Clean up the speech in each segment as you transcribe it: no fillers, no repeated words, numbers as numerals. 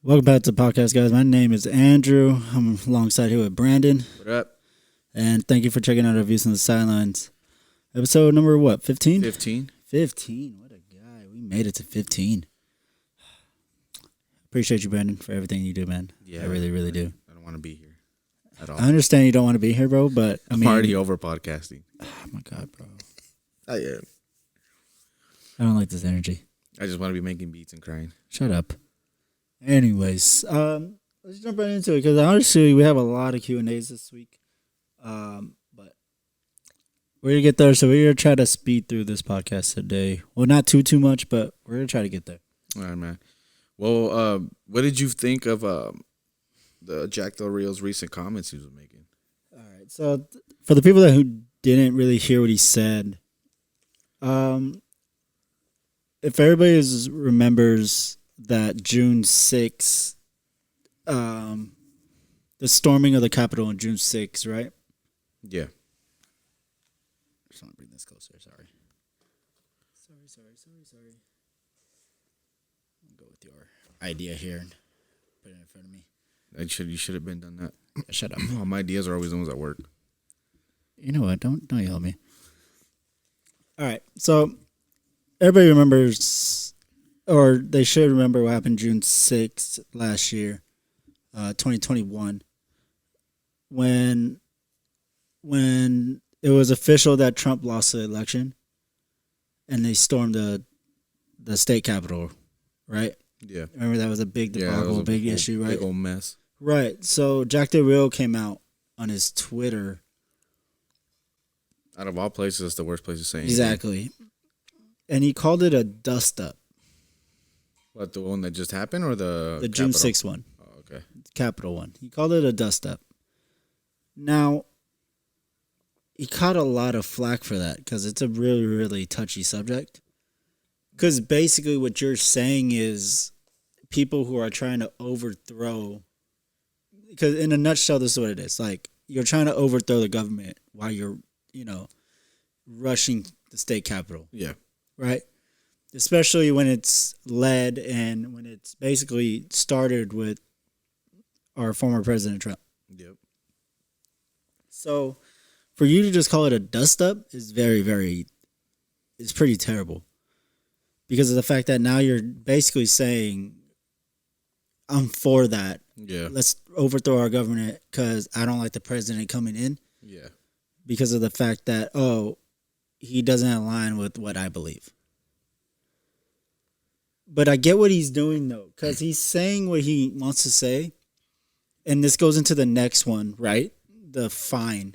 Welcome back to the podcast, guys. My name is Andrew. I'm alongside here with Brandon. What up? And thank you for checking out our Views on the Sidelines. Episode number what, 15? 15. 15. What a guy. We made it to 15. Appreciate you, Brandon, for everything you do, man. Yeah, I really, really do. I don't want to be here at all. I understand you don't want to be here, bro, but I'm already over podcasting. Oh, my God, bro. I am. I don't like this energy. I just want to be making beats and crying. Shut up. Anyways, let's jump right into it because honestly, we have a lot of Q&As this week. But we're going to get there, so we're going to try to speed through this podcast today. Well, not too much, but we're going to try to get there. All right, man. Well, what did you think of the Jack Del RIo's recent comments he was making? All right, so for the people who didn't really hear what he said, if everybody remembers that June 6th, the storming of the Capitol on June 6th, right? Yeah. I just want to bring this closer. Sorry. I'll go with your idea here and put it in front of me. You should have been done that. Shut up. All my ideas are always the ones that work. You know what? Don't yell at me. All right. So everybody remembers, or they should remember what happened June 6th last year, 2021, when it was official that Trump lost the election and they stormed the state capitol, right? Yeah. Remember that was a big debacle, a big issue, right? Big old mess. Right. So Jack Del RIo came out on his Twitter. Out of all places, it's the worst place to say anything. Exactly. And he called it a dust-up. What, the one that just happened or the June Capitol? 6th one. Oh, okay. Capital one. He called it a dust-up. Now, he caught a lot of flack for that because it's a really, really touchy subject. Because basically what you're saying is people who are trying to overthrow, because in a nutshell, this is what it is. Like, you're trying to overthrow the government while you're, rushing the state capitol. Yeah. Right? Especially when it's led and when it's basically started with our former President Trump. Yep. So for you to just call it a dust-up is it's pretty terrible. Because of the fact that now you're basically saying, I'm for that. Yeah. Let's overthrow our government because I don't like the president coming in. Yeah. Because of the fact that, he doesn't align with what I believe. But I get what he's doing, though, because he's saying what he wants to say. And this goes into the next one, right? The fine.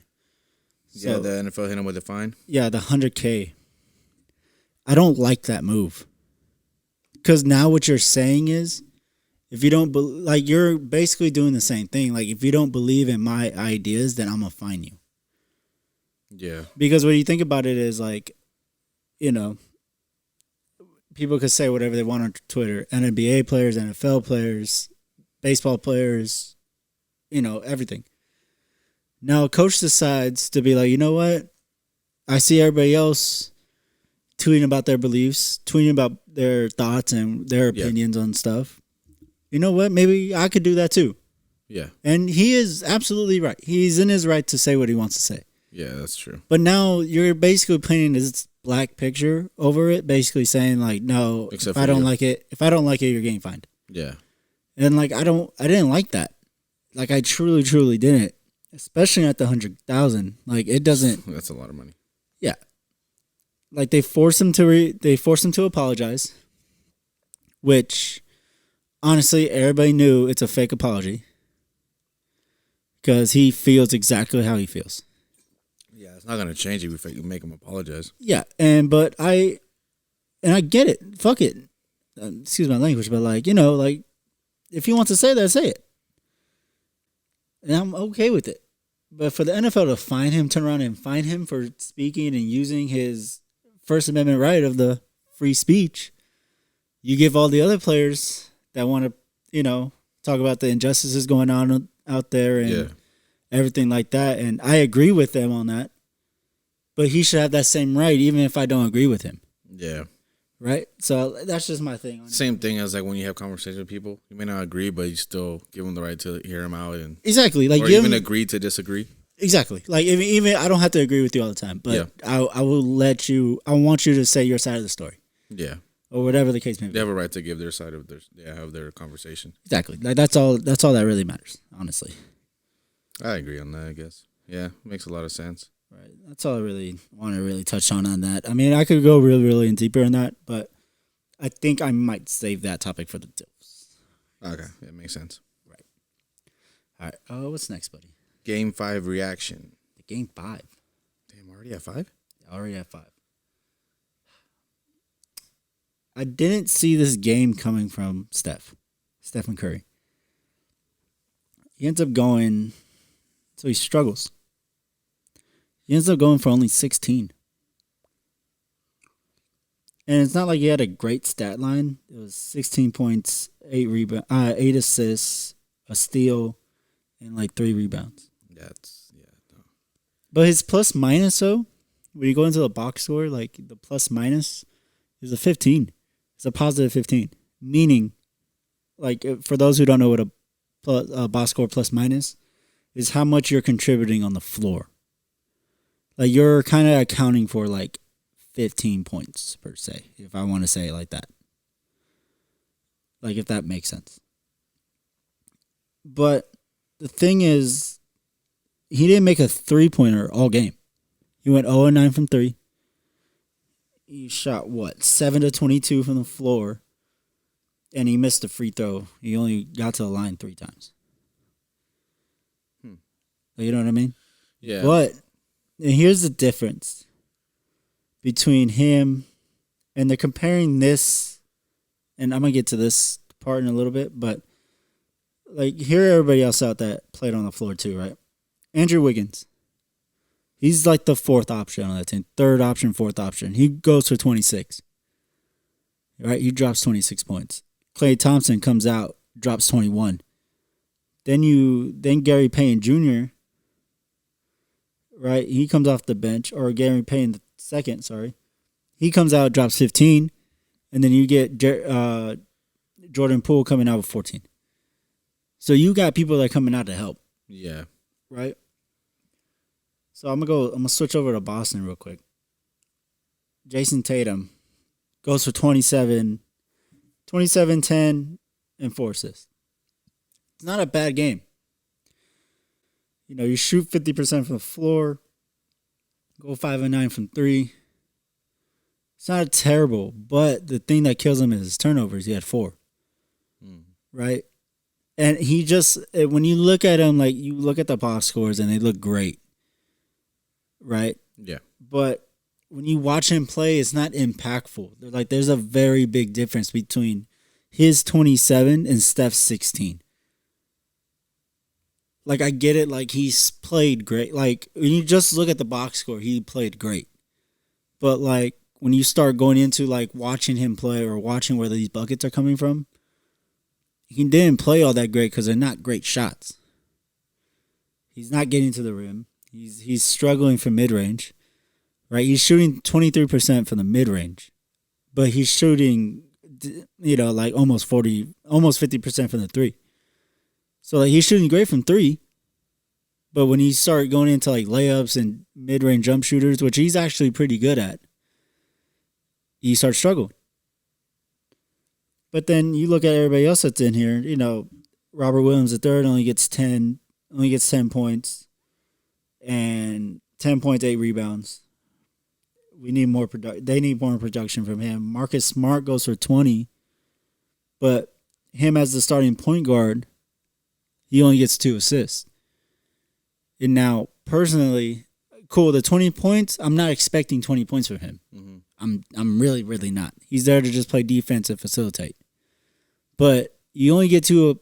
Yeah, the NFL hit him with a fine. Yeah, the $100K. I don't like that move. Because now what you're saying is, if you don't, you're basically doing the same thing. Like, if you don't believe in my ideas, then I'm going to fine you. Yeah. Because when you think about it is like, people could say whatever they want on Twitter. NBA players, NFL players, baseball players, everything. Now a coach decides to be like, you know what? I see everybody else tweeting about their beliefs, tweeting about their thoughts and their opinions on stuff. You know what? Maybe I could do that too. Yeah. And he is absolutely right. He's in his right to say what he wants to say. Yeah, that's true. But now you're basically painting this black picture over it, basically saying like, no, if I don't like it, you're getting fined. Yeah. And like, I didn't like that. Like, I truly didn't, especially at the 100,000. Like, it doesn't. That's a lot of money. Yeah. Like, they force him to apologize, which honestly, everybody knew it's a fake apology because he feels exactly how he feels. Yeah, it's not going to change it if you make him apologize. Yeah, but I get it. Fuck it. Excuse my language, but if he wants to say that, say it. And I'm okay with it. But for the NFL to turn around and fine him for speaking and using his First Amendment right of the free speech, you give all the other players that want to, talk about the injustices going on out there and everything like that. And I agree with them on that. But he should have that same right, even if I don't agree with him. Yeah. right? So that's just my thing. Same thing as like when you have conversations with people, you may not agree, but you still give them the right to hear them out and Exactly, like or even agree to disagree. Exactly, like even I don't have to agree with you all the time, but I will let you. I want you to say your side of the story. Yeah. Or whatever the case may be. They have a right to give their side of their conversation. Exactly. Like that's all that really matters, honestly. I agree on that, I guess. Yeah, makes a lot of sense. Right. That's all I really want to really touch on that. I mean, I could go really, really deeper in that, but I think I might save that topic for the tips. Okay, that makes sense. Right. All right. Oh, what's next, buddy? Game 5 reaction. Game 5. Damn, already at 5? Already at 5. I didn't see this game coming from Stephen Curry. He ends up going, so he struggles. He ends up going for only 16. And it's not like he had a great stat line. It was 16 points, 8 assists, a steal, and like 3 rebounds. No. But his plus minus, though, when you go into the box score, like the plus minus is a 15. It's a positive 15. Meaning, like for those who don't know what a box score plus minus is, how much you're contributing on the floor. Like you're kind of accounting for like 15 points per se, if I want to say it like that. Like if that makes sense. But the thing is, he didn't make a 3-pointer all game. He went 0-9 from 3. He shot 7 to 22 from the floor, and he missed a free throw. He only got to the line 3 times. You know what I mean? Yeah. But here's the difference between him, and they're comparing this, and I'm gonna get to this part in a little bit, but like hear everybody else out that played on the floor too, right? Andrew Wiggins. He's like the 4th option on that team. 3rd option, 4th option. He goes for 26. Right? He drops 26 points. Klay Thompson comes out, drops 21. Then Gary Payne Jr., right? He comes off the bench, or Gary Payne the 2nd, sorry. He comes out, drops 15. And then you get Jordan Poole coming out with 14. So you got people that are coming out to help. Yeah. Right? So I'm gonna switch over to Boston real quick. Jason Tatum goes for 27, 10, and 4 assists. It's not a bad game. You know, you shoot 50% from the floor, go 5-9 from 3. It's not terrible, but the thing that kills him is his turnovers. He had 4. Right? And he just, when you look at him, like you look at the box scores and they look great. Right? Yeah. But when you watch him play, it's not impactful. Like there's a very big difference between his 27 and Steph's 16. Like I get it, like he's played great. Like when you just look at the box score, he played great. But like when you start going into like watching him play or watching where these buckets are coming from, he didn't play all that great because they're not great shots. He's not getting to the rim. He's struggling from mid-range, right? He's shooting 23% from the mid-range, but he's shooting, like almost 50% from the 3. So like he's shooting great from 3, but when he start going into like layups and mid-range jump shooters, which he's actually pretty good at, he starts struggling. But then you look at everybody else that's in here. Robert Williams III only gets 10 points. And 10 points, 8 rebounds. We need more They need more production from him. Marcus Smart goes for 20, but him as the starting point guard, he only gets 2 assists. And now, personally, cool. The 20 points, I'm not expecting 20 points from him. Mm-hmm. I'm really, really not. He's there to just play defense and facilitate. But you only get 2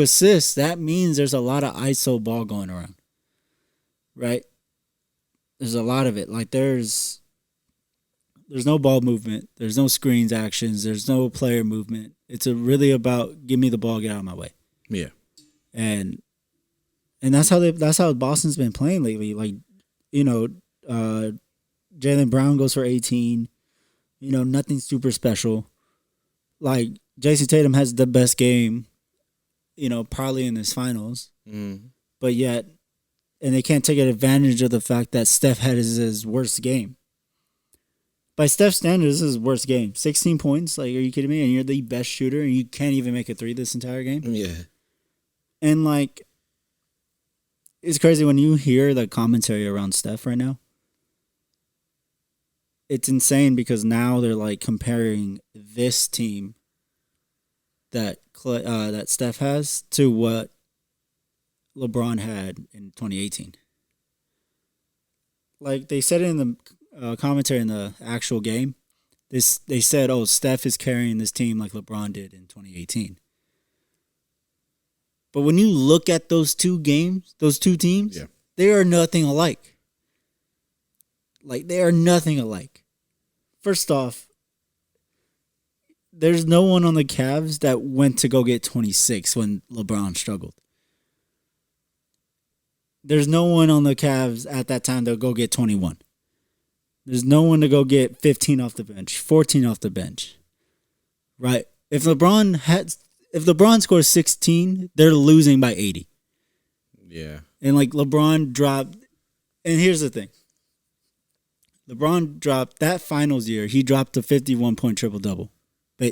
assists. That means there's a lot of ISO ball going around. Right? There's a lot of it. Like there's no ball movement. There's no screens actions. There's no player movement. It's really about give me the ball, get out of my way. Yeah. And that's how Boston's been playing lately. Like, Jaylen Brown goes for 18. Nothing super special. Like Jason Tatum has the best game, probably in this finals, Mm. but yet, and they can't take advantage of the fact that Steph had his worst game. By Steph's standards, this is his worst game. 16 points. Like, are you kidding me? And you're the best shooter, and you can't even make a three this entire game. Yeah. And like, it's crazy when you hear the commentary around Steph right now. It's insane because now they're like comparing this team that Steph has to what LeBron had in 2018. Like they said it in the commentary in the actual game. They said, "Oh, Steph is carrying this team like LeBron did in 2018." But when you look at those two teams, Yeah. they are nothing alike. Like they are nothing alike. First off, there's no one on the Cavs that went to go get 26 when LeBron struggled. There's no one on the Cavs at that time to go get 21. There's no one to go get 15 off the bench, 14 off the bench. Right? If LeBron scores 16, they're losing by 80. Yeah. And like LeBron dropped, and here's the thing. LeBron dropped that finals year, he dropped a 51-point triple-double.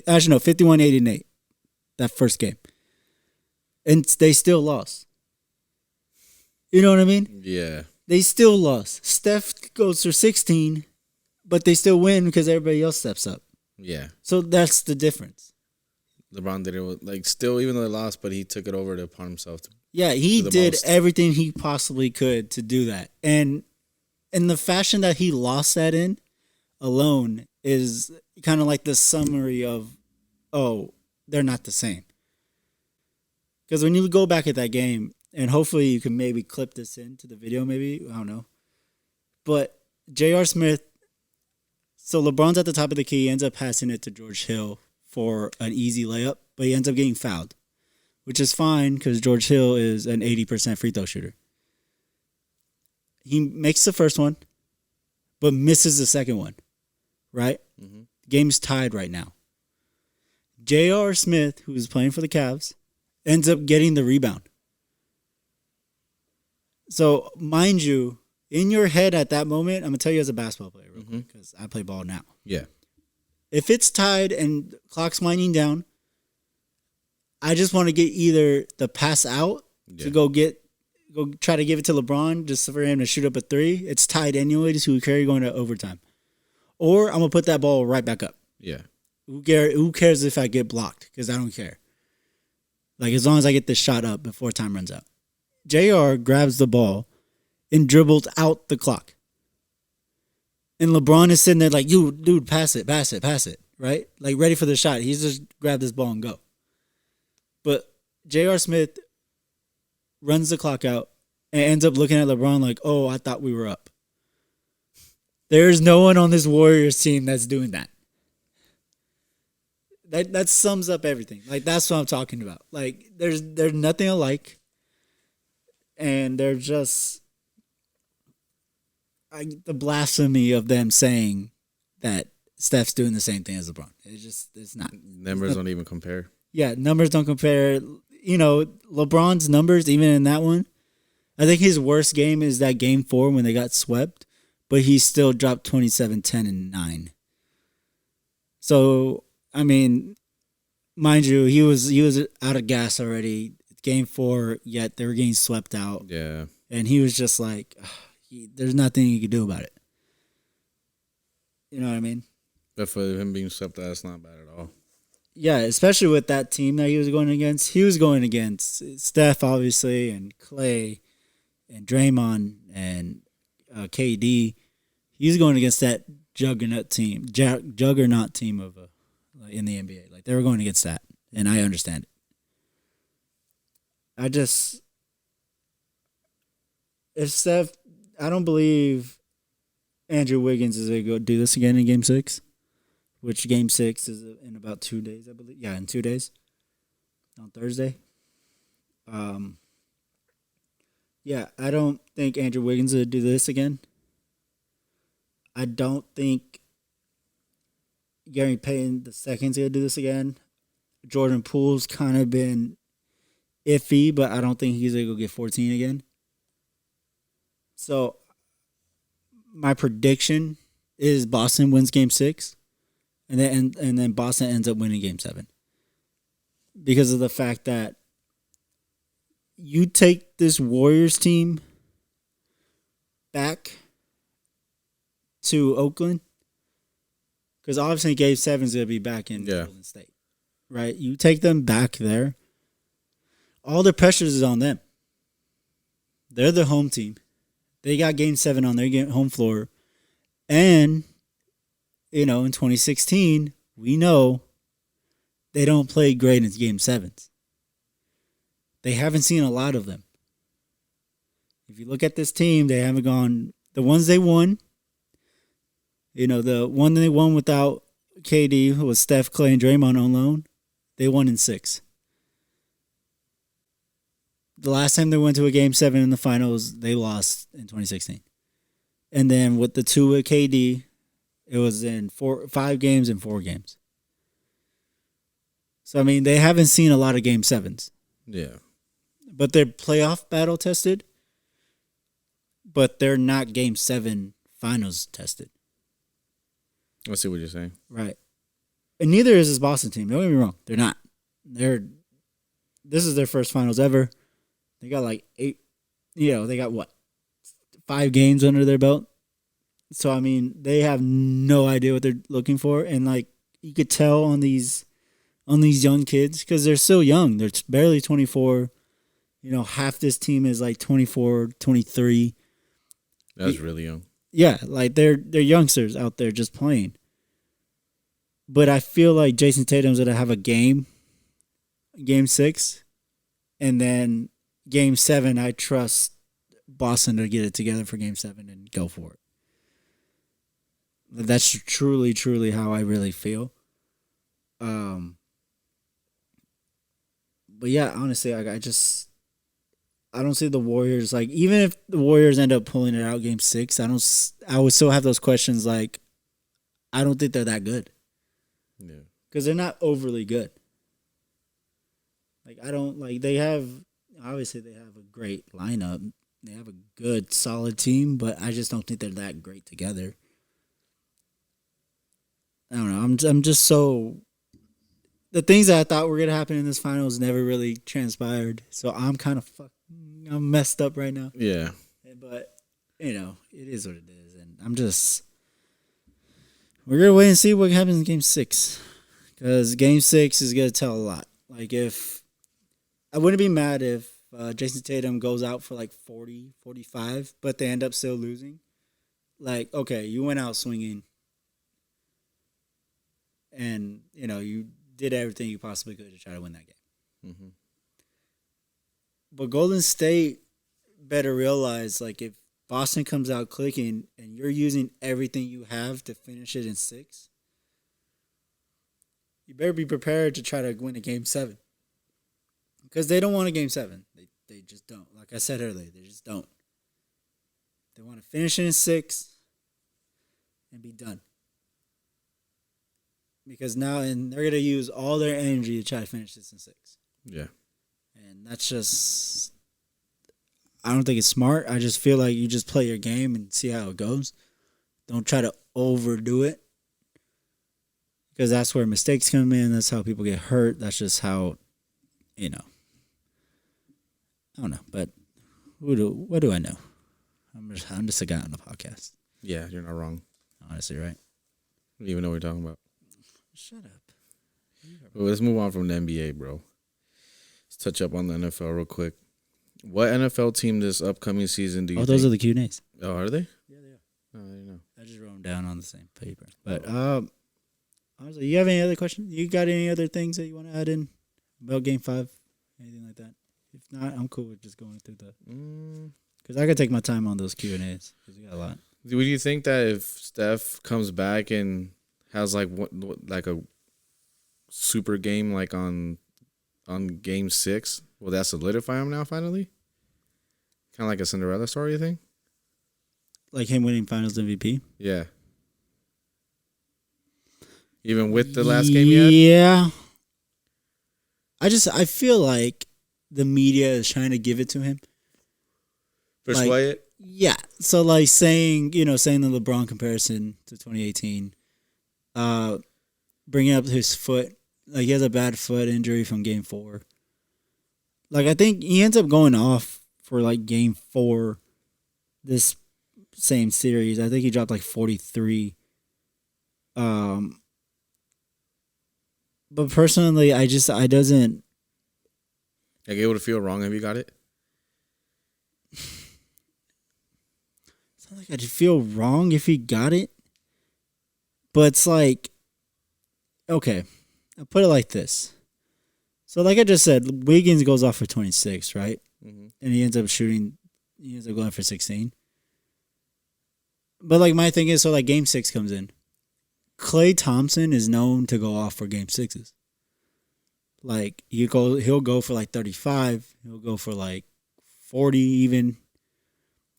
Actually, no, 51, 8, and 8. That first game. And they still lost. You know what I mean? Yeah. They still lost. Steph goes for 16, but they still win because everybody else steps up. Yeah. So that's the difference. LeBron did it like still, even though they lost, but he took it over upon himself. Yeah, he did most. everything he possibly could to do that. And in the fashion that he lost that in alone is kind of like the summary of, oh, they're not the same. Because when you go back at that game, and hopefully you can maybe clip this into the video, maybe, I don't know. But J.R. Smith, so LeBron's at the top of the key, he ends up passing it to George Hill for an easy layup, but he ends up getting fouled, which is fine because George Hill is an 80% free throw shooter. He makes the first one, but misses the second one, right? Mm-hmm. Game's tied right now. J.R. Smith, who's playing for the Cavs, ends up getting the rebound. So, mind you, in your head at that moment, I'm going to tell you as a basketball player real quick because I play ball now. Yeah. If it's tied and clock's winding down, I just want to get either the pass out to go try to give it to LeBron just for him to shoot up a three. It's tied anyway, so we carry going to overtime. Or I'm going to put that ball right back up. Yeah. Who cares if I get blocked? Because I don't care. Like, as long as I get this shot up before time runs out. JR grabs the ball and dribbles out the clock. And LeBron is sitting there like, you, dude, pass it, right? Like, ready for the shot. He's just grab this ball and go. But J.R. Smith runs the clock out and ends up looking at LeBron like, oh, I thought we were up. There's no one on this Warriors team that's doing that. That sums up everything. Like, that's what I'm talking about. Like, there's nothing alike. And they're just the blasphemy of them saying that Steph's doing the same thing as LeBron. It's not. Numbers don't even compare. Yeah, numbers don't compare. LeBron's numbers, even in that one, I think his worst game is that game 4 when they got swept, but he still dropped 27, 10, and 9. So, I mean, mind you, he was out of gas already. Game 4, yet they were getting swept out. Yeah. And he was just like, there's nothing you can do about it. You know what I mean? But for him being swept out, it's not bad at all. Yeah, especially with that team that he was going against. He was going against Steph, obviously, and Clay, and Draymond, and KD. He's going against that juggernaut team of in the NBA. Like, they were going against that, and I understand it. If Steph, I don't believe Andrew Wiggins is going to go do this again in Game 6, which Game 6 is in about 2 days, I believe. Yeah, in 2 days, on Thursday. Yeah, I don't think Andrew Wiggins will do this again. I don't think Gary Payton the second's gonna do this again. Jordan Poole's kind of been iffy, but I don't think he's gonna go get 14 again. So my prediction is Boston wins Game 6, and then Boston ends up winning Game 7 because of the fact that you take this Warriors team back to Oakland, because obviously Game 7 is going to be back in Golden State, right? You take them back there, all the pressure is on them. They're the home team. They got Game 7 on their home floor. And, in 2016, we know they don't play great in Game 7s. They haven't seen a lot of them. If you look at this team, they haven't gone. The ones they won, the one they won without KD was Steph, Clay, and Draymond on loan. They won in 6. The last time they went to a Game 7 in the finals, they lost in 2016. And then with the 2 with KD, it was in 5 games and 4 games. So, they haven't seen a lot of Game 7s. Yeah. But they're playoff battle tested. But they're not Game 7 finals tested. I see what you're saying. Right. And neither is this Boston team. Don't get me wrong. They're not. This is their first finals ever. They got 8, they got 5 games under their belt. So, they have no idea what they're looking for. And, you could tell on these young kids, because they're still young. They're barely 24. Half this team is 24, 23. That's really young. Yeah, they're youngsters out there just playing. But I feel like Jason Tatum's going to have a Game 6. And then Game 7, I trust Boston to get it together for Game 7 and go for it. That's truly, truly how I really feel. But yeah, honestly, I don't see the Warriors, even if the Warriors end up pulling it out Game 6, I would still have those questions, I don't think they're that good. Yeah. Because they're not overly good. They have a great lineup. They have a good, solid team, but I just don't think they're that great together. I don't know. I'm just so... The things that I thought were going to happen in this finals never really transpired. So I'm kind of I'm messed up right now. Yeah. But, it is what it is. And we're going to wait and see what happens in Game 6. Because Game 6 is going to tell a lot. I wouldn't be mad if Jason Tatum goes out for 40, 45, but they end up still losing. Okay, you went out swinging. And, you did everything you possibly could to try to win that game. Mm-hmm. But Golden State better realize, if Boston comes out clicking and you're using everything you have to finish it in 6, you better be prepared to try to win a Game 7. Because they don't want a Game 7. They just don't. Like I said earlier, they just don't. They want to finish it in 6 and be done. Because now they're going to use all their energy to try to finish this in 6. Yeah. And that's just... I don't think it's smart. I just feel like you just play your game and see how it goes. Don't try to overdo it. Because that's where mistakes come in. That's how people get hurt. That's just how, I don't know. But what do I know? I'm just a guy on the podcast. Yeah, you're not wrong. Honestly, right? I don't even know what you're talking about. Shut up. Well, let's move on from the NBA, bro. Let's touch up on the NFL real quick. What NFL team this upcoming season do you think? Those are the Q&As. Oh, are they? Yeah, they are. Oh, I didn't know. I just wrote them down on the same paper. But honestly, you have any other questions? You got any other things that you want to add in about Game 5? Anything like that? If not, I'm cool with just going through the... Because I could take my time on those Q&As. Because we got a lot. Would you think that if Steph comes back and has a super game on Game 6, will that solidify him now finally? Kind of like a Cinderella story, you think? Like him winning Finals MVP? Yeah. Even with the last game he had? Yeah. I feel like the media is trying to give it to him. Persuade it? Yeah. So like saying the LeBron comparison to 2018, bringing up his foot, like he has a bad foot injury from game 4. Like I think he ends up going off for like game 4 this same series. I think he dropped like 43. But personally, I doesn't. Like it would feel wrong if you got it? It's not like I'd feel wrong if he got it. But it's like, okay, I'll put it like this. So like I just said, Wiggins goes off for 26, right? Mm-hmm. And he ends up going for 16. But like my thing is, so like game 6 comes in. Klay Thompson is known to go off for game 6s. Like he'll go for like 35. He'll go for like 40 even.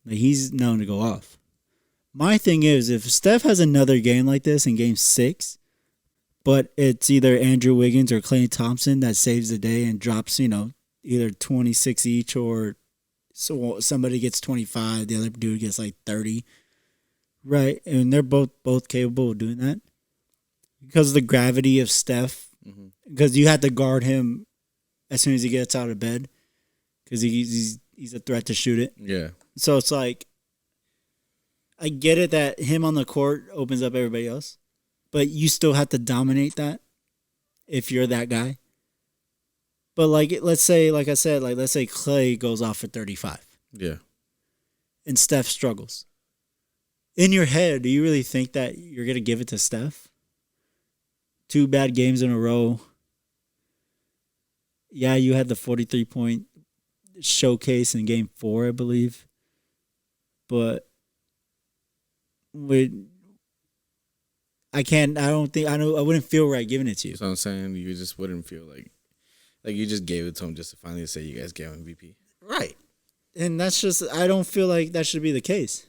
Like he's known to go off. My thing is, if Steph has another game like this in game 6, but it's either Andrew Wiggins or Klay Thompson that saves the day and drops, either 26 each, or so somebody gets 25, the other dude gets like 30. Right? And they're both capable of doing that. Because of the gravity of Steph. Mm-hmm. Because you have to guard him as soon as he gets out of bed. Because he's a threat to shoot it. Yeah. So it's like, I get it that him on the court opens up everybody else. But you still have to dominate that if you're that guy. But like, let's say, like I said, let's say Klay goes off for 35. Yeah. And Steph struggles. In your head, do you really think that you're going to give it to Steph? 2 bad games in a row. Yeah, you had the 43-point showcase in game 4, I believe. But I wouldn't feel right giving it to you. So I'm saying you just wouldn't feel like you just gave it to him just to finally say you guys gave him MVP. Right. And that's just, I don't feel like that should be the case.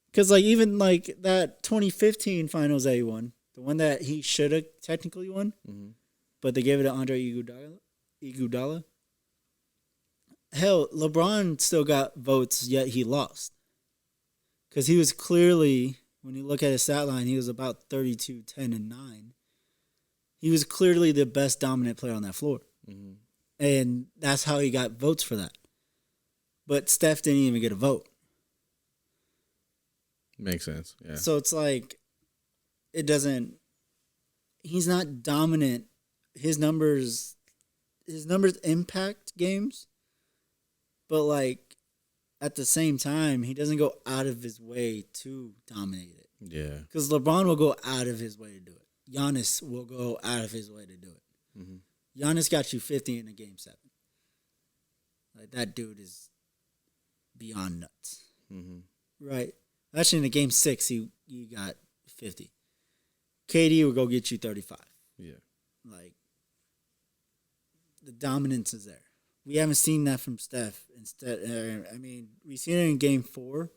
Because, like, even, like, that 2015 finals that he won, the one that he should have technically won, mm-hmm. but they gave it to Andre Iguodala. Hell, LeBron still got votes, yet he lost. Because he was clearly, when you look at his stat line, he was about 32, 10, and 9. He was clearly the best dominant player on that floor. Mm-hmm. And that's how he got votes for that. But Steph didn't even get a vote. Makes sense, yeah. So it's like, he's not dominant. His numbers impact games, but like at the same time, he doesn't go out of his way to dominate it. Yeah. Because LeBron will go out of his way to do it. Giannis will go out of his way to do it. Mm-hmm. Giannis got you 50 in a game 7. Like that dude is beyond nuts. Mm-hmm. Right? Actually, in a game 6, he got 50. KD will go get you 35. Yeah. Like, the dominance is there. We haven't seen that from Steph. We've seen it in game 4,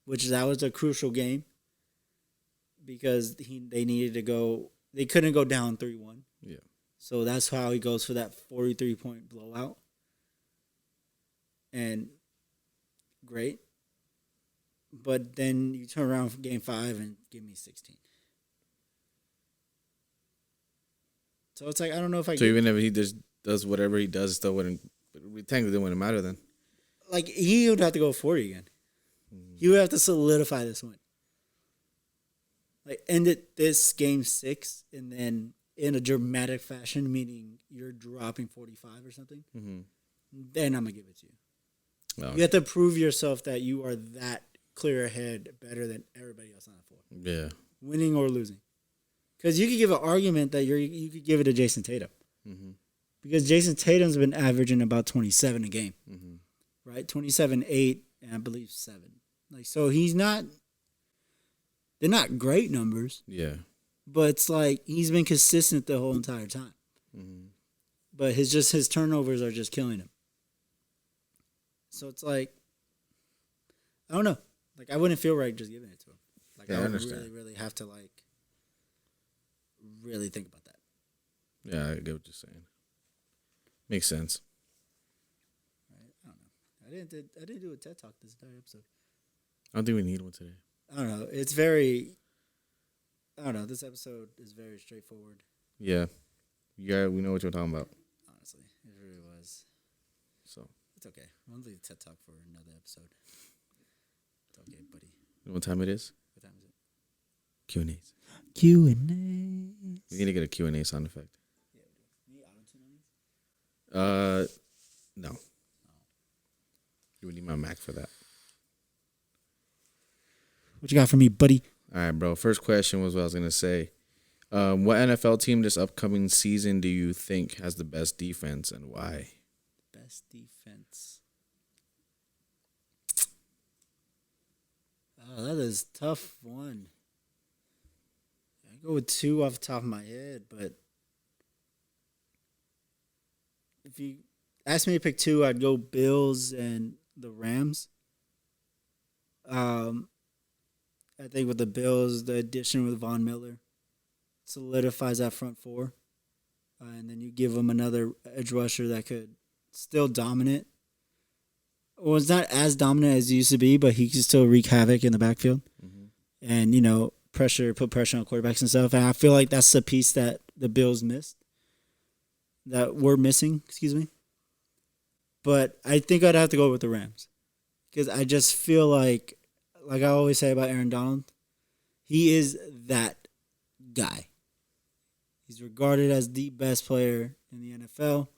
that was a crucial game because they needed to go. They couldn't go down 3-1. Yeah. So that's how he goes for that 43-point blowout. And great. But then you turn around for game 5 and give me 16. So it's like, I don't know if I. So even if he just does whatever he does, it still wouldn't. Technically, it wouldn't matter then. Like he would have to go 40 again. Mm-hmm. He would have to solidify this win. Like end it this game 6, and then in a dramatic fashion, meaning you're dropping 45 or something. Mm-hmm. Then I'm gonna give it to you. Okay. You have to prove yourself that you are that clear ahead, better than everybody else on the floor. Yeah. Winning or losing. Because you could give an argument that you could give it to Jason Tatum. Mm-hmm. Because Jason Tatum's been averaging about 27 a game. Mm-hmm. Right? 27, 8, and I believe 7. Like, so he's not, they're not great numbers. Yeah. But it's like he's been consistent the whole entire time. Mm-hmm. But his turnovers are just killing him. So it's like, I don't know. Like, I wouldn't feel right just giving it to him. Like, yeah, I would understand. really, really have to, like, really think about that. Yeah, I get what you're saying. Makes sense. Right? I don't know. I didn't do a TED talk this entire episode. I don't think we need one today. I don't know. It's very. I don't know. This episode is very straightforward. Yeah. We know what you're talking about. Honestly, it really was. So it's okay. We'll leave TED talk for another episode. It's okay, buddy. You know what time it is? What time is it? Q&As. Q&As. We need to get a Q&A sound effect. Yeah, we do. Need auto-tune on these? No. You would need my Mac for that. What you got for me, buddy? All right, bro. First question was what I was going to say. What NFL team this upcoming season do you think has the best defense and why? Best defense. Oh, that is a tough one. I go with two off the top of my head, but if you ask me to pick two, I'd go Bills and the Rams. I think with the Bills, the addition with Von Miller solidifies that front four. And then you give them another edge rusher that could still dominate. Well, it's not as dominant as it used to be, but he can still wreak havoc in the backfield. Mm-hmm. And, put pressure on quarterbacks and stuff. And I feel like that's the piece that the Bills missed. That we're missing, excuse me. But I think I'd have to go with the Rams. Because I just feel like I always say about Aaron Donald, he is that guy. He's regarded as the best player in the NFL.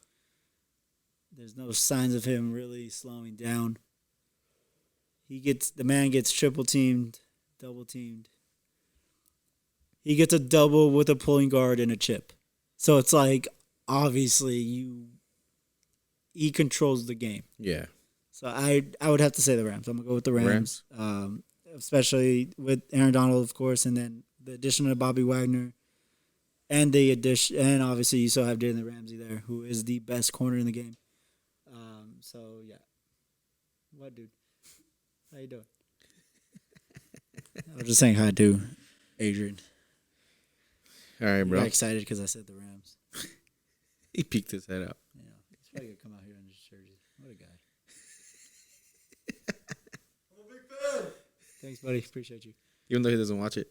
There's no signs of him really slowing down. The man gets triple teamed, double teamed. He gets a double with a pulling guard and a chip. So it's like, obviously, he controls the game. Yeah. So I would have to say the Rams. I'm going to go with the Rams. Especially with Aaron Donald, of course, and then the addition of Bobby Wagner. And obviously you still have Jalen Ramsey there, who is the best corner in the game. So, yeah. What, dude? How you doing? I was just saying hi to Adrian. All right, bro. He got excited because I said the Rams. He peeked his head out. Yeah. He's probably going to come out here in his jersey. What a guy. I'm a big fan. Thanks, buddy. Appreciate you. Even though he doesn't watch it.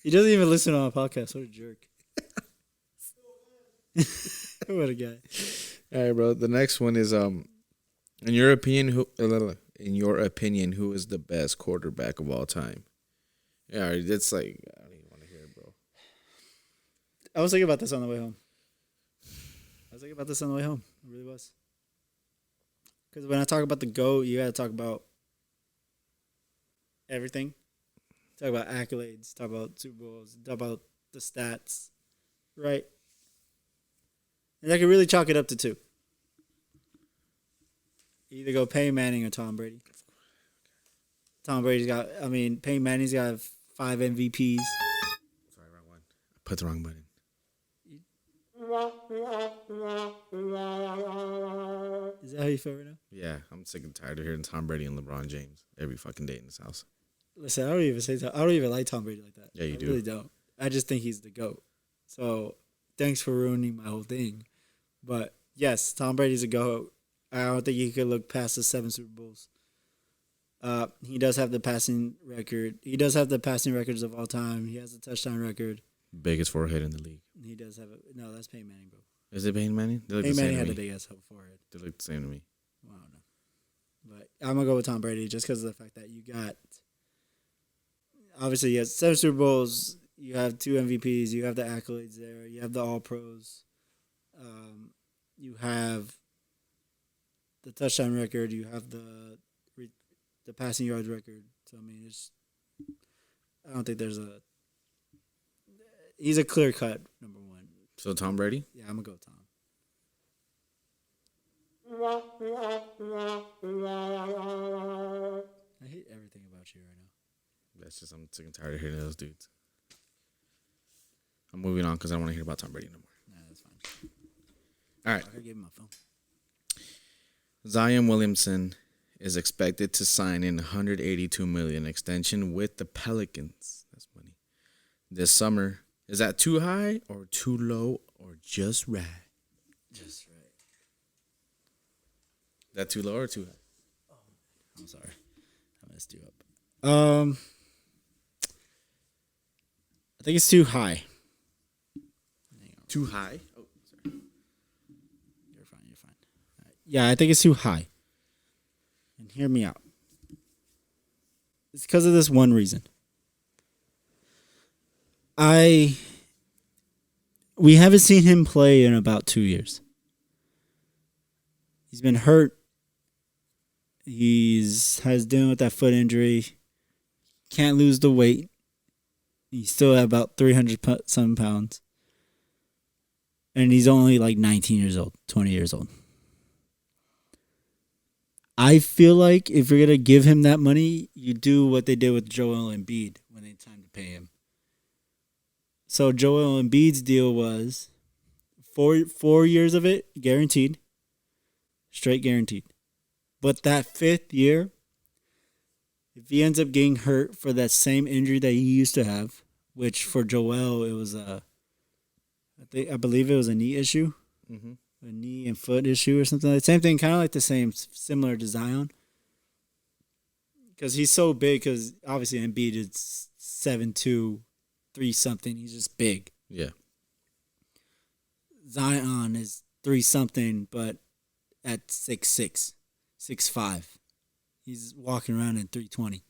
He doesn't even listen on a podcast. What a jerk. What a guy. All right, bro. The next one is in your opinion, who is the best quarterback of all time? Yeah, it's like I don't even want to hear it, bro. I was thinking about this on the way home. I really was. Because when I talk about the GOAT, you got to talk about everything. Talk about accolades, talk about Super Bowls, talk about the stats, right? And I can really chalk it up to two. Either go Peyton Manning or Tom Brady. Peyton Manning's got 5 MVPs. Sorry, wrong one. I put the wrong button. Is that how you feel right now? Yeah, I'm sick and tired of hearing Tom Brady and LeBron James every fucking day in this house. Listen, I don't even like Tom Brady like that. Yeah, you do. I really don't. I just think he's the GOAT. So, thanks for ruining my whole thing. But, yes, Tom Brady's a GOAT. I don't think he could look past the 7 Super Bowls. He does have the passing record. He does have the passing records of all time. He has the touchdown record. Biggest forehead in the league. He does have no, that's Peyton Manning, bro. Is it Peyton Manning? Peyton Manning had the big ass forehead. They look the same to me. Well, I don't know. But I'm going to go with Tom Brady just because of the fact that you got, obviously, he has 7 Super Bowls. You have 2 MVPs. You have the accolades there. You have the All-Pros. You have the touchdown record. You have the passing yards record. So, I don't think there's he's a clear-cut number one. So, Tom Brady? Yeah, I'm going to go with Tom. I hate everything about you right now. That's just, I'm sick and tired of hearing those dudes. I'm moving on because I don't want to hear about Tom Brady no more. Nah, that's fine. All right. I gave him my phone. Zion Williamson is expected to sign an $182 million extension with the Pelicans. That's money. This summer, Is that too high or too low or just right? Just right. Is that too low or too high? I'm sorry. I messed you up. I think it's too high. Too high? Oh, sorry. You're fine. You're fine. Right. Yeah, I think it's too high. And hear me out. It's because of this one reason. We haven't seen him play in about 2 years. He's been hurt. Has dealing with that foot injury. Can't lose the weight. He's still at about 300 some pounds. And he's only like 19 years old, 20 years old. I feel like if you're going to give him that money, you do what they did with Joel Embiid when it's time to pay him. So Joel Embiid's deal was 4 years of it guaranteed, straight guaranteed. But that 5th year, if he ends up getting hurt for that same injury that he used to have, which for Joel it was I believe it was a knee issue, a knee and foot issue or something. Same thing, kind of like the same, similar to Zion, because he's so big. Because obviously Embiid is 7'2", 3 something. He's just big. Yeah. Zion is 3 something, but at 6'6", 6'5". He's walking around in 320.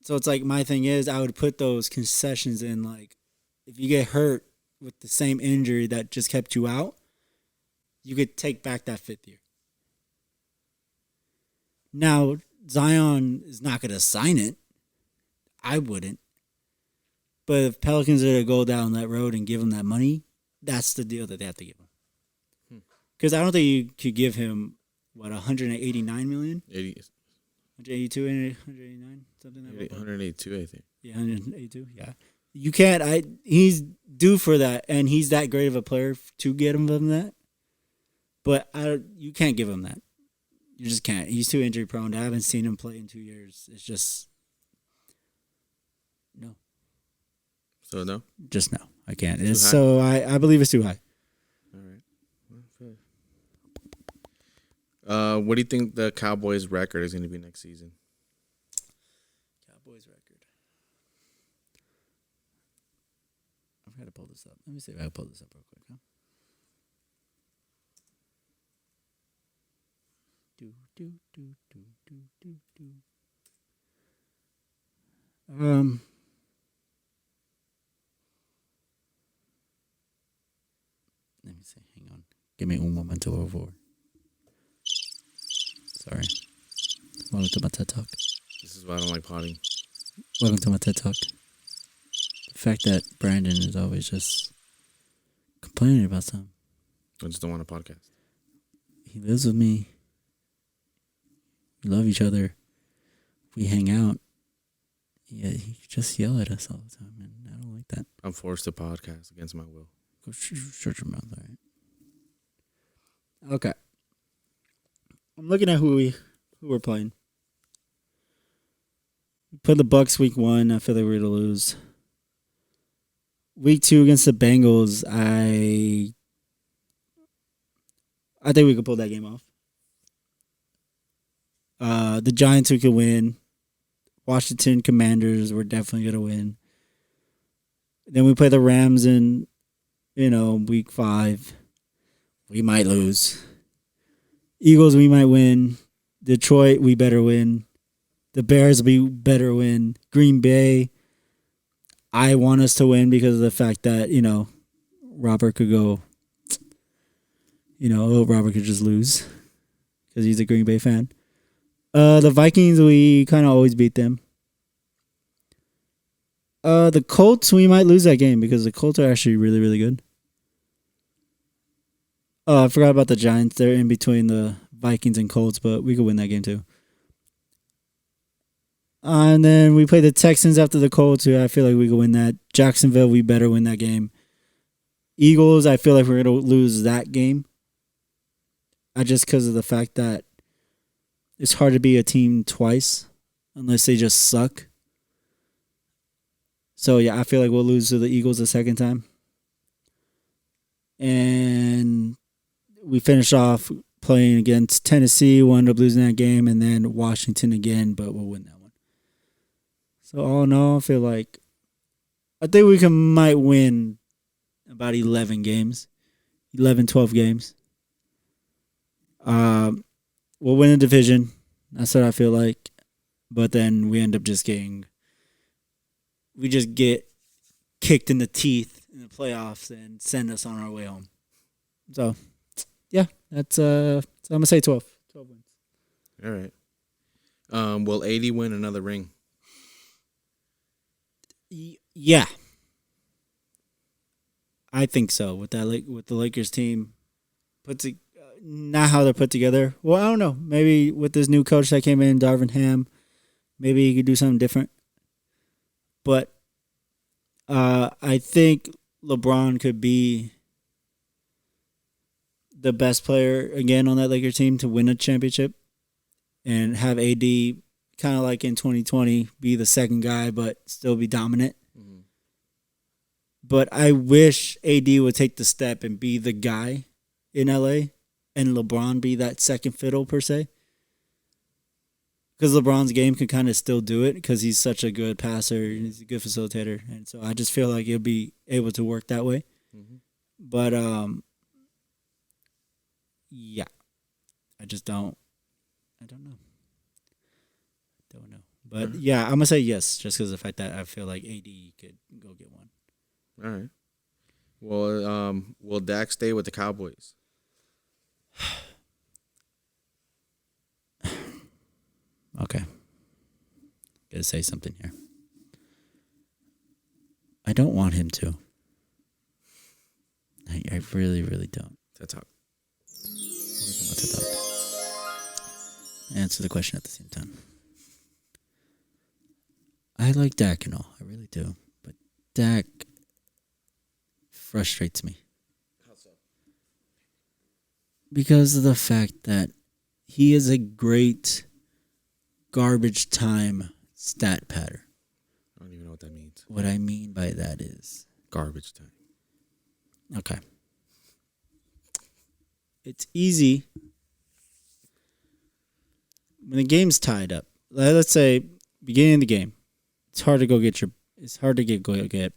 So it's like, my thing is, I would put those concessions in, like, if you get hurt with the same injury that just kept you out, you could take back that 5th year. Now, Zion is not going to sign it. I wouldn't. But if Pelicans are to go down that road and give him that money, that's the deal that they have to give him. Because I don't think you could give him, what, $189 million? 182, 189, something like that. 182, I think. Yeah, 182, yeah. You can't, he's due for that, and he's that great of a player to get him that. But you can't give him that. You just can't. He's too injury prone. I haven't seen him play in 2 years. It's just, no. So no? Just no. I can't. So I believe it's too high. All right. Okay. What do you think the Cowboys' record is going to be next season? Cowboys' record. I've got to pull this up. Let me see if I can pull this up real quick. Huh? Let me see. Hang on. Give me un momento, por favor. Sorry. Welcome to my TED Talk. This is why I don't like potting. Welcome to my TED Talk. The fact that Brandon is always just complaining about something. I just don't want a podcast. He lives with me. We love each other. We hang out. Yeah, he just yell at us all the time, and I don't like that. I'm forced to podcast against my will. Go shut your mouth, all right? Okay. I'm looking at who we're playing. We played the Bucks week 1. I feel like we're going to lose. Week 2 against the Bengals, I think we could pull that game off. The Giants, we could win. Washington Commanders, we're definitely going to win. Then we play the Rams in, week 5. We might lose. Eagles, we might win. Detroit, we better win. The Bears, we better win. Green Bay, I want us to win because of the fact that, Robert could go, Robert could just lose because he's a Green Bay fan. The Vikings, we kind of always beat them. The Colts, we might lose that game because the Colts are actually really, really good. I forgot about the Giants. They're in between the Vikings and Colts, but we could win that game too. And then we play the Texans after the Colts, who I feel like we could win that. Jacksonville, we better win that game. Eagles, I feel like we're going to lose that game. Just because of the fact that it's hard to be a team twice unless they just suck. So yeah, I feel like we'll lose to the Eagles a second time. And we finished off playing against Tennessee, wound up losing that game, and then Washington again, but we'll win that one. So all in all, I think we might win about 11 games, 11, 12 games. We'll win the division. That's what I feel like. But then we end up we just get kicked in the teeth in the playoffs and send us on our way home. So, yeah, that's so I'm gonna say 12. 12 wins. All right. Will 80 win another ring? Yeah, I think so. With the Lakers team, not how they're put together. Well, I don't know. Maybe with this new coach that came in, Darvin Ham, maybe he could do something different. But I think LeBron could be the best player again on that Lakers team to win a championship and have AD kind of like in 2020 be the second guy but still be dominant. Mm-hmm. But I wish AD would take the step and be the guy in LA and LeBron be that second fiddle per se. Because LeBron's game can kind of still do it because he's such a good passer and he's a good facilitator. And so I just feel like he'll be able to work that way. Mm-hmm. But, yeah. I don't know. But, yeah, I'm going to say yes just because of the fact that I feel like AD could go get one. All right. Well, will Dak stay with the Cowboys? Okay. Gotta say something here. I don't want him to. I really, really don't. To talk. Answer the question at the same time. I like Dak and all. I really do. But Dak frustrates me. How so? Because of the fact that he is a great garbage time stat pattern. I don't even know what that means. What I mean by that is garbage time. Okay. It's easy when the game's tied up. Let's say beginning of the game. It's hard to go get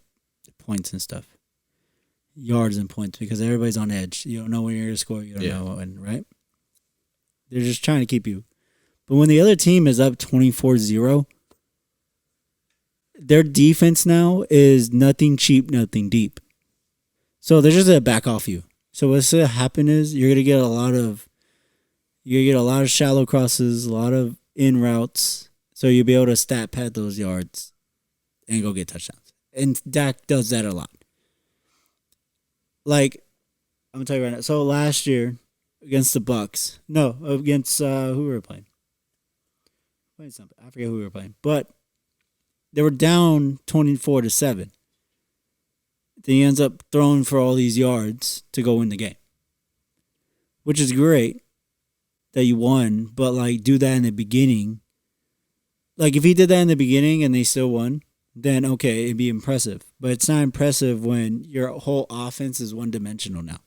points and stuff. Yards and points because everybody's on edge. You don't know when you're going to score. You don't know when, right? They're just trying to keep you. But when the other team is up 24-0, their defense now is nothing cheap, nothing deep. So they're just going to back off you. So what's going to happen is you're going to get a lot of shallow crosses, a lot of in routes. So you'll be able to stat pad those yards and go get touchdowns. And Dak does that a lot. Like, I'm going to tell you right now. So last year against the Bucks, against who we were playing. I forget who we were playing. But they were down 24-7. Then he ends up throwing for all these yards to go win the game. Which is great that you won, but do that in the beginning. If he did that in the beginning and they still won, then okay, it'd be impressive. But it's not impressive when your whole offense is one-dimensional now.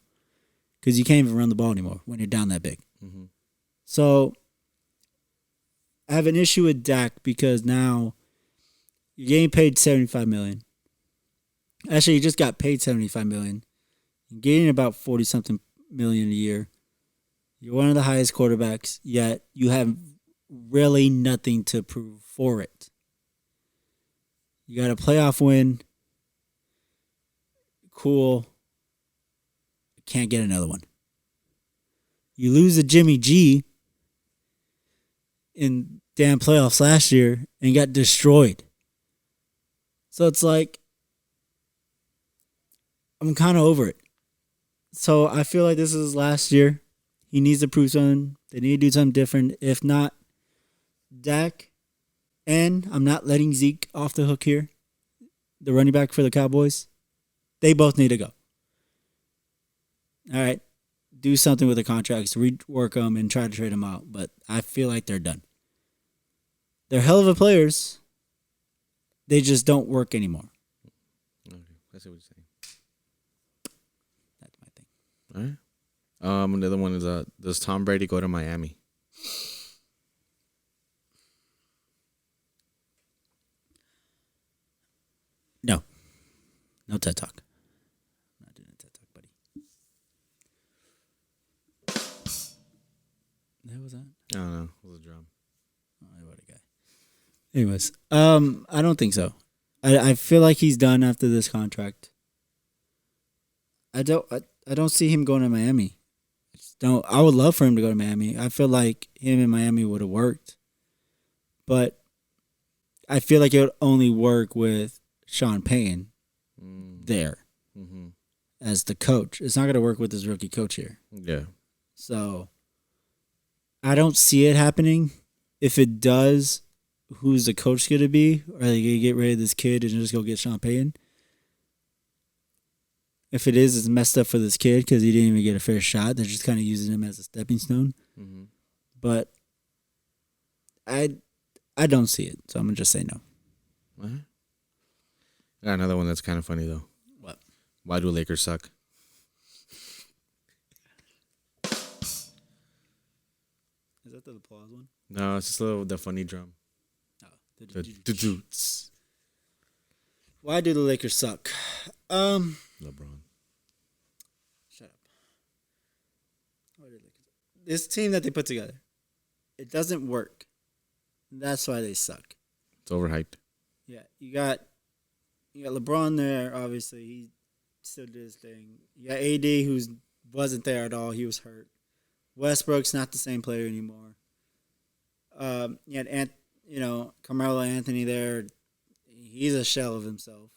Because you can't even run the ball anymore when you're down that big. Mm-hmm. So I have an issue with Dak because now you're getting paid $75 million. Actually, you just got paid $75 million. You're getting about 40-something million a year. You're one of the highest quarterbacks, yet you have really nothing to prove for it. You got a playoff win. Cool. Can't get another one. You lose to Jimmy G in damn playoffs last year and got destroyed. So it's I'm kind of over it. So I feel like this is last year. He needs to prove something. They need to do something different. If not, Dak, and I'm not letting Zeke off the hook here, the running back for the Cowboys, they both need to go. All right. Do something with the contracts, rework them, and try to trade them out. But I feel like they're done. They're hell of a players. They just don't work anymore. I see what you're saying. That's my thing. All right. Another one is does Tom Brady go to Miami? No. No TED Talk. I'm not doing a TED Talk, buddy. What was that? I don't know. It was a drum. Oh, what a guy. Anyways, I don't think so. I feel like he's done after this contract. I don't see him going to Miami. I would love for him to go to Miami. I feel like him in Miami would have worked. But I feel like it would only work with Sean Payton there as the coach. It's not going to work with his rookie coach here. Yeah. So I don't see it happening. If it does, who's the coach going to be? Are they going to get rid of this kid and just go get Sean Payton? If it is, it's messed up for this kid because he didn't even get a fair shot. They're just kind of using him as a stepping stone. Mm-hmm. But I don't see it, so I'm going to just say no. What? I got another one that's kind of funny, though. What? Why do Lakers suck? Is that the applause one? No, it's just the funny drum. Oh, the doots. Why do the Lakers suck? LeBron. Shut up. This team that they put together, it doesn't work. That's why they suck. It's overhyped. Yeah, you got LeBron there. Obviously, he still did his thing. You got AD, who wasn't there at all. He was hurt. Westbrook's not the same player anymore. You had Carmelo Anthony there. He's a shell of himself.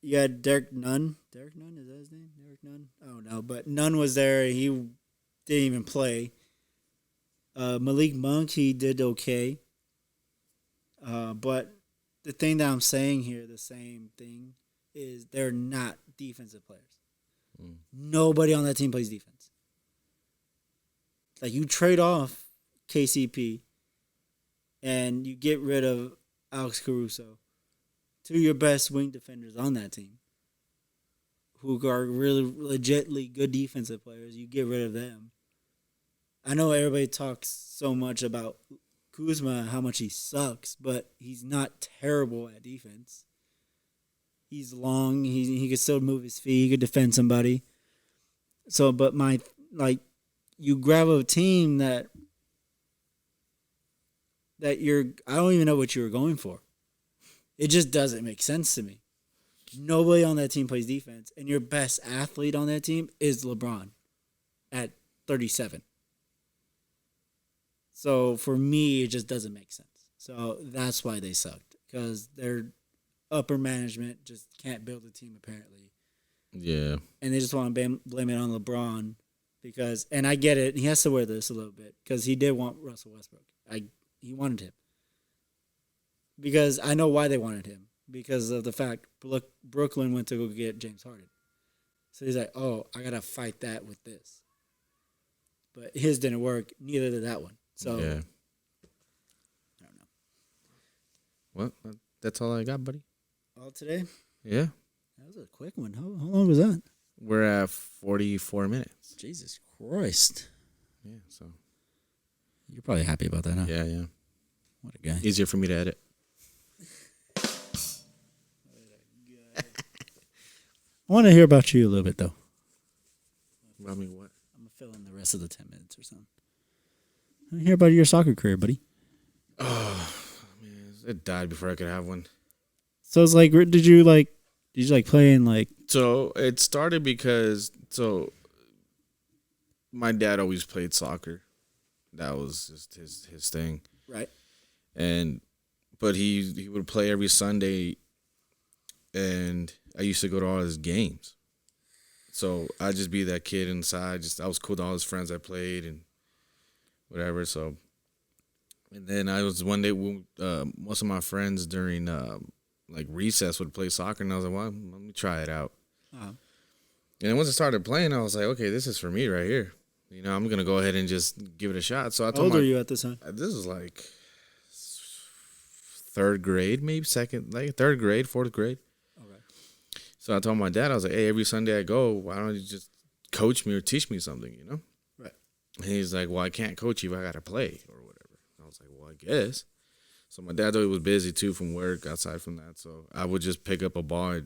You had Derek Nunn. Derek Nunn, is that his name? Derek Nunn? I don't know. But Nunn was there. He didn't even play. Malik Monk, he did okay. But the thing that I'm saying here, the same thing, is they're not defensive players. Nobody on that team plays defense. Like, you trade off KCP and you get rid of Alex Caruso, two of your best wing defenders on that team, who are really legitly good defensive players. You get rid of them. I know everybody talks so much about Kuzma, how much he sucks, but he's not terrible at defense. He's long. He could still move his feet. He could defend somebody. So, but you grab a team that I don't even know what you were going for. It just doesn't make sense to me. Nobody on that team plays defense, and your best athlete on that team is LeBron at 37. So for me, it just doesn't make sense. So that's why they sucked, because their upper management just can't build a team apparently. Yeah. And they just want to blame it on LeBron because, and I get it, he has to wear this a little bit because he did want Russell Westbrook. He wanted him. Because I know why they wanted him. Because of the fact Brooklyn went to go get James Harden. So he's like, oh, I got to fight that with this. But his didn't work. Neither did that one. So, yeah. I don't know. Well, that's all I got, buddy. All today? Yeah. That was a quick one. How long was that? We're at 44 minutes. Jesus Christ. Yeah, so. You're probably happy about that, huh? Yeah, yeah. What a guy. Easier for me to edit. I want to hear about you a little bit, though. About me what? I'm going to fill in the rest of the 10 minutes or something. I want to hear about your soccer career, buddy. Oh, man. It died before I could have one. So it's like, did you play in like... So it started because, my dad always played soccer. That was just his thing. Right. But he would play every Sunday, and I used to go to all his games. So I'd just be that kid inside. I was cool with all his friends I played and whatever. So, and then I was one day, most of my friends during recess would play soccer, and I was like, well, let me try it out. Uh-huh. And then once I started playing, I was like, okay, this is for me right here. You know, I'm gonna go ahead and just give it a shot. So I told How old were you at this time? This was like third grade, maybe third grade, fourth grade. Okay. So I told my dad, I was like, hey, every Sunday I go, why don't you just coach me or teach me something, you know? Right. And he's like, well, I can't coach you if I got to play or whatever. I was like, well, I guess. So my dad always was busy too from work aside from that. So I would just pick up a ball.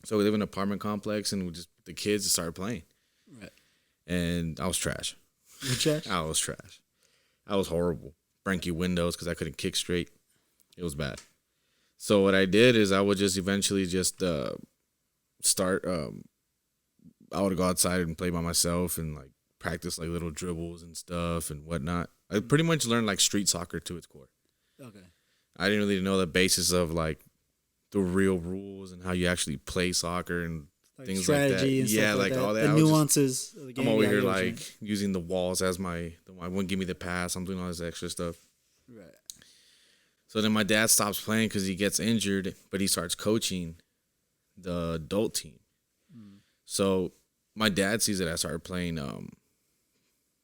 So we live in an apartment complex and the kids just started playing. Right. And I was trash. You trash? I was trash. I was horrible. Breaking windows because I couldn't kick straight. It was bad. So what I did is I would just eventually just start. I would go outside and play by myself and like practice like little dribbles and stuff and whatnot. I pretty much learned like street soccer to its core. Okay. I didn't really know the basis of like the real rules and how you actually play soccer and like things like that. And yeah, stuff like that. all that. The nuances of the game. I'm over here like using the walls as I wouldn't give me the pass. I'm doing all this extra stuff. Right. So then my dad stops playing because he gets injured, but he starts coaching the adult team. So my dad sees that I started playing,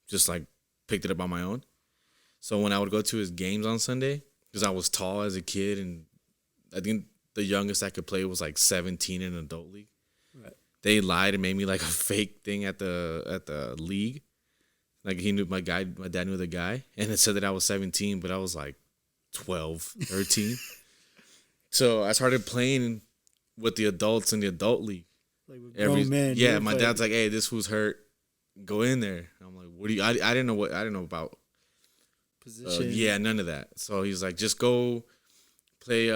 just like picked it up on my own. So when I would go to his games on Sunday, because I was tall as a kid, and I think the youngest I could play was like 17 in an adult league. Right. They lied and made me like a fake thing at the league. Like he knew my dad knew the guy, and it said that I was 17, but I was like 12, 13. So I started playing with the adults in the adult league. Like with grown men. Yeah, my dad's like, hey, this fool's hurt. Go in there. I'm like, what do you? I didn't know about position. Yeah, none of that. So he's like, just go play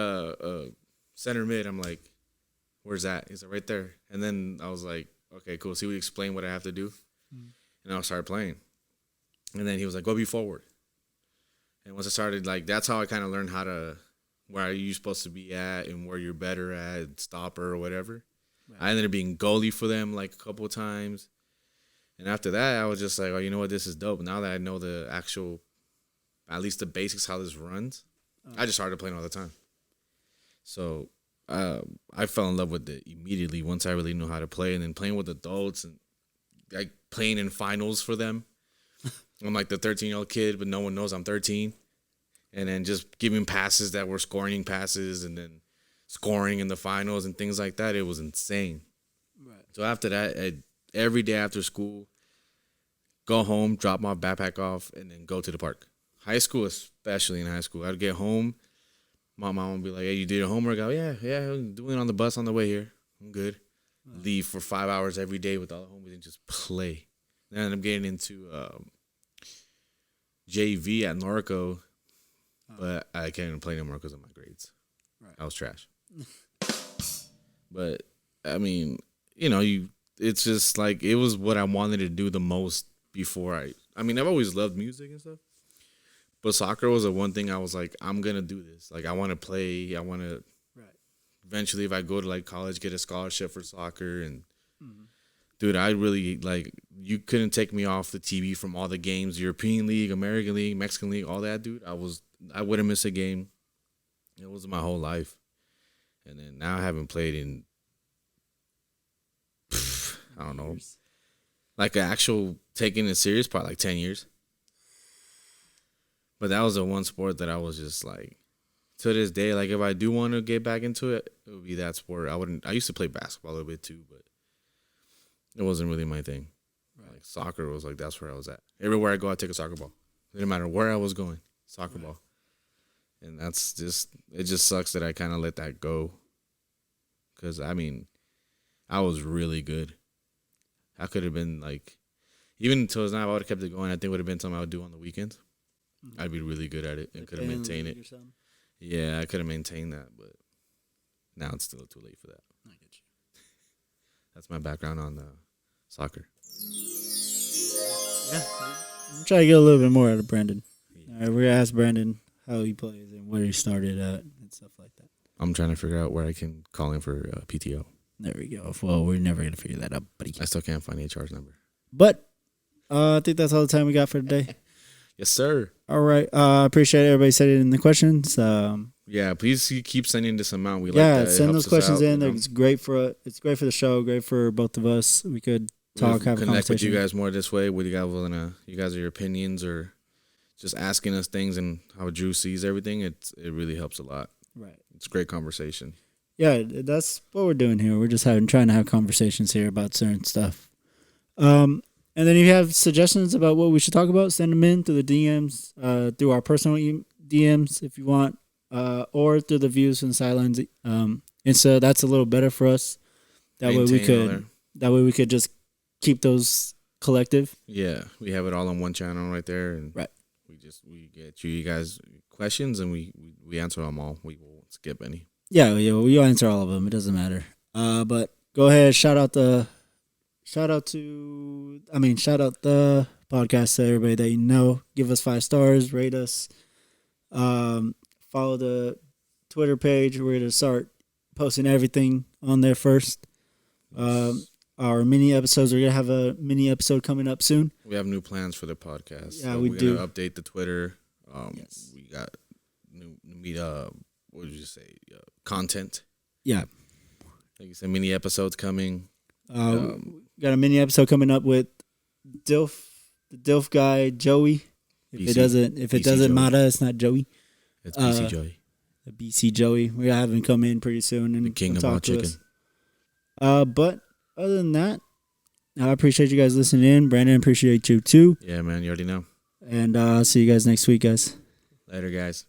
center mid. I'm like, where's that? He's like, right there. And then I was like, okay, cool. So he would explain what I have to do, and I'll start playing. And then he was like, go be forward. And once I started, like, that's how I kind of learned where are you supposed to be at and where you're better at, stopper or whatever. Right. I ended up being goalie for them like a couple of times. And after that, I was just like, oh, you know what? This is dope. Now that I know the actual, at least the basics, how this runs, I just started playing all the time. So I fell in love with it immediately once I really knew how to play. And then playing with adults and like playing in finals for them. I'm like the 13-year-old kid, but no one knows I'm 13. And then just giving passes that were scoring passes and then scoring in the finals and things like that. It was insane. Right. So after that, every day after school, go home, drop my backpack off, and then go to the park. High school, especially in high school. I'd get home. My mom would be like, hey, you did your homework? I go, yeah, I'm doing it on the bus on the way here. I'm good. Right. Leave for 5 hours every day with all the homies and just play. Then I'm getting into JV at Norco, but I can't even play no more because of my grades. Right. I was trash. But, I mean, you know, it's just like it was what I wanted to do the most before I mean, I've always loved music and stuff. But soccer was the one thing I was like, I'm going to do this. Like, I want to play. I want to eventually, if I go to, like, college, get a scholarship for soccer. And, dude, I really, like, you couldn't take me off the TV from all the games, European League, American League, Mexican League, all that, dude. I wouldn't miss a game. It was my whole life. And then now I haven't played in, I don't know, like an actual taking it serious, probably like 10 years. But that was the one sport that I was just like, to this day, like if I do want to get back into it, it would be that sport. I used to play basketball a little bit too, but it wasn't really my thing. Right. Like soccer was like, that's where I was at. Everywhere I go, I take a soccer ball. It didn't matter where I was going, soccer ball. And that's just, it just sucks that I kind of let that go. Because, I mean, I was really good. I could have been like, even until now, I would have kept it going. I think it would have been something I would do on the weekends. I'd be really good at it and could have maintained it. Yeah, I could have maintained that, but now it's still too late for that. I get you. That's my background on soccer. Yeah, I'm trying to get a little bit more out of Brandon. Yeah. All right, we're going to ask Brandon how he plays and where he started at and stuff like that. I'm trying to figure out where I can call in for PTO. There we go. Well, we're never going to figure that out, buddy. I still can't find HR's number. But I think that's all the time we got for today. Yes, sir. All right. Appreciate everybody sending in the questions. Yeah, please keep sending this amount. We like that. Send those questions in. It's great for the show. Great for both of us. We could talk, have a conversation. Connect with you guys more this way. What you guys are your opinions or just asking us things and how Drew sees everything, it really helps a lot. Right. It's a great conversation. Yeah, that's what we're doing here. We're just trying to have conversations here about certain stuff. And then if you have suggestions about what we should talk about, send them in through the DMs, through our personal DMs if you want, or through the Views from the Sidelines. And so that's a little better for us. That way we could just keep those collective. Yeah, we have it all on one channel right there, and right. We get you guys questions and we answer them all. We won't skip any. Yeah, we answer all of them. It doesn't matter. But go ahead, shout out the podcast to everybody that you know. Give us 5 stars, rate us. Follow the Twitter page. We're gonna start posting everything on there first. Our mini episodes. We're gonna have a mini episode coming up soon. We have new plans for the podcast. Yeah, so we're gonna update the Twitter. Yes. We got new what would you say? Content. Yeah. Like you said, mini episodes coming. Got a mini episode coming up with the DILF guy Joey. If it doesn't matter, it's not Joey. It's BC Joey. The BC Joey. We're having him come in pretty soon and the king of talk all to chicken. Us. But other than that, I appreciate you guys listening in. Brandon, appreciate you too. Yeah, man, you already know. And I'll see you guys next week, guys. Later, guys.